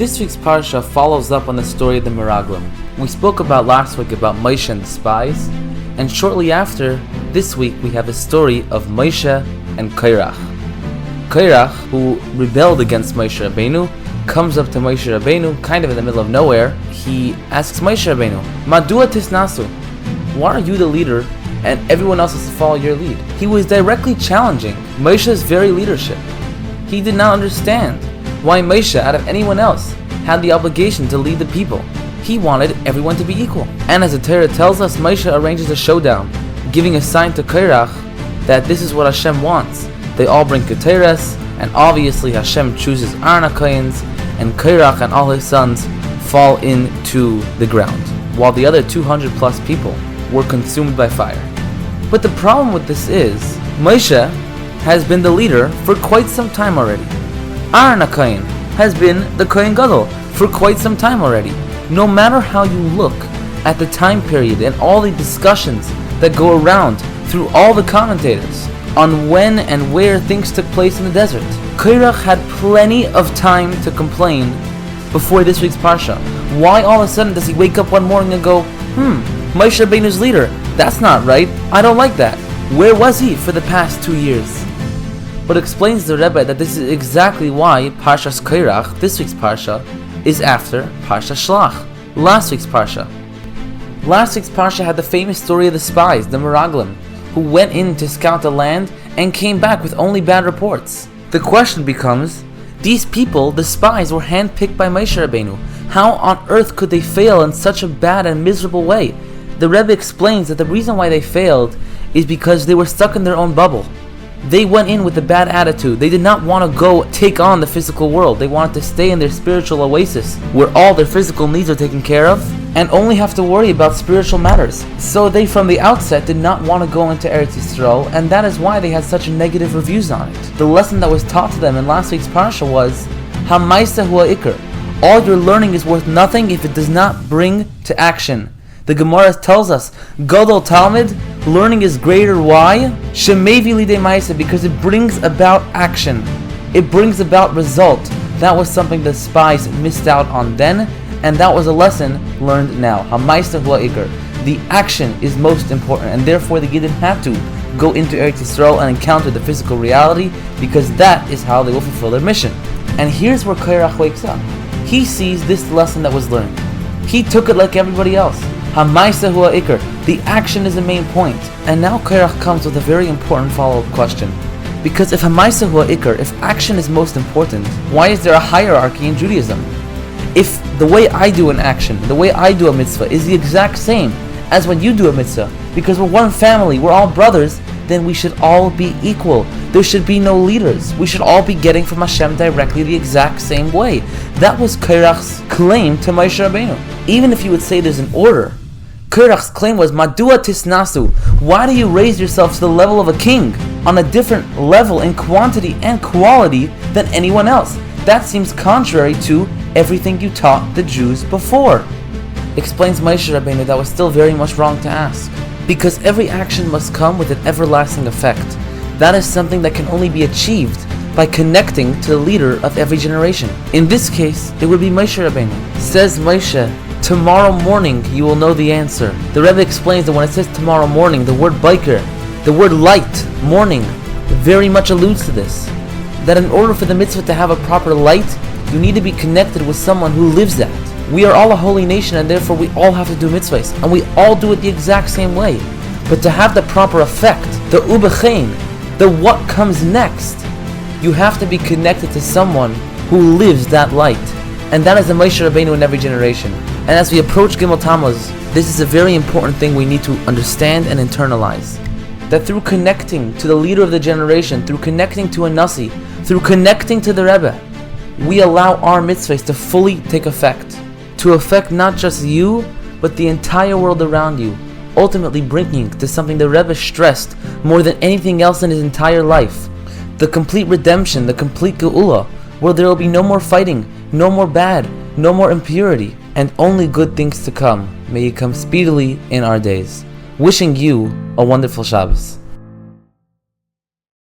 This week's Parsha follows up on the story of the Meraglim. We spoke about last week about Moshe and the spies, and shortly after, this week we have the story of Moshe and Korach. Korach, who rebelled against Moshe Rabbeinu, comes up to Moshe Rabbeinu, kind of in the middle of nowhere. He asks Moshe Rabbeinu, Madua tisnasu? Why are you the leader and everyone else has to follow your lead? He was directly challenging Moshe's very leadership. He did not understand why Moshe, out of anyone else, had the obligation to lead the people. He wanted everyone to be equal. And as the Torah tells us, Moshe arranges a showdown, giving a sign to Korach that this is what Hashem wants. They all bring keteres, and obviously Hashem chooses Aaron HaKohen's, and Korach and all his sons fall into the ground, while the other 200 plus people were consumed by fire. But the problem with this is, Moshe has been the leader for quite some time already. Aaron HaKohen has been the Kohen Gadol for quite some time already. No matter how you look at the time period and all the discussions that go around through all the commentators on when and where things took place in the desert, Korach had plenty of time to complain before this week's Parsha. Why all of a sudden does he wake up one morning and go, Moshe Rabbeinu's leader, that's not right, I don't like that. Where was he for the past 2 years? But explains the Rebbe that this is exactly why Parshas Korach, this week's Parsha, is after Parshas Shlach, last week's Parsha. Last week's Parsha had the famous story of the spies, the Meraglim, who went in to scout the land and came back with only bad reports. The question becomes, these people, the spies, were handpicked by Moshe Rabbeinu. How on earth could they fail in such a bad and miserable way? The Rebbe explains that the reason why they failed is because they were stuck in their own bubble. They went in with a bad attitude. They did not want to go take on the physical world. They wanted to stay in their spiritual oasis, where all their physical needs are taken care of, and only have to worry about spiritual matters. So they, from the outset, did not want to go into Eretz Yisrael, and that is why they had such negative reviews on it. The lesson that was taught to them in last week's Parsha was, Hamaisa hua ikar. All your learning is worth nothing if it does not bring to action. The Gemara tells us, Gadol Talmud, learning is greater. Why? Shemevi lidei ma'aseh, because it brings about action. It brings about result. That was something the spies missed out on then, and that was a lesson learned now. Hamaisa hua ikar. The action is most important, and therefore they didn't have to go into Eretz Yisrael and encounter the physical reality, because that is how they will fulfill their mission. And here's where Korach wakes up. He sees this lesson that was learned. He took it like everybody else. Hamaisa hua ikar. The action is the main point. And now Korach comes with a very important follow-up question. Because if Hamaisa hua ikar, if action is most important, why is there a hierarchy in Judaism? If the way I do an action, the way I do a mitzvah is the exact same as when you do a mitzvah, because we're one family, we're all brothers, then we should all be equal. There should be no leaders. We should all be getting from Hashem directly the exact same way. That was Korach's claim to Moshe Rabbeinu. Even if you would say there's an order, Korach's claim was, Madua tisnasu? Why do you raise yourself to the level of a king, on a different level in quantity and quality than anyone else? That seems contrary to everything you taught the Jews before. Explains Moshe Rabbeinu that was still very much wrong to ask, because every action must come with an everlasting effect. That is something that can only be achieved by connecting to the leader of every generation. In this case, it would be Moshe Rabbeinu. Says Moshe, tomorrow morning you will know the answer. The Rebbe explains that when it says tomorrow morning, the word biker, the word light, morning, very much alludes to this. That in order for the mitzvah to have a proper light, you need to be connected with someone who lives that. We are all a holy nation, and therefore we all have to do mitzvahs, and we all do it the exact same way. But to have the proper effect, the ubechein, the what comes next, you have to be connected to someone who lives that light. And that is the Moshe Rabbeinu in every generation. And as we approach Gimel Tammuz, this is a very important thing we need to understand and internalize. That through connecting to the leader of the generation, through connecting to a Nasi, through connecting to the Rebbe, we allow our mitzvahs to fully take effect. To affect not just you, but the entire world around you. Ultimately bringing to something the Rebbe stressed more than anything else in his entire life. The complete redemption, the complete geula, where there will be no more fighting, no more bad, no more impurity, and only good things to come. May it come speedily in our days. Wishing you a wonderful Shabbos.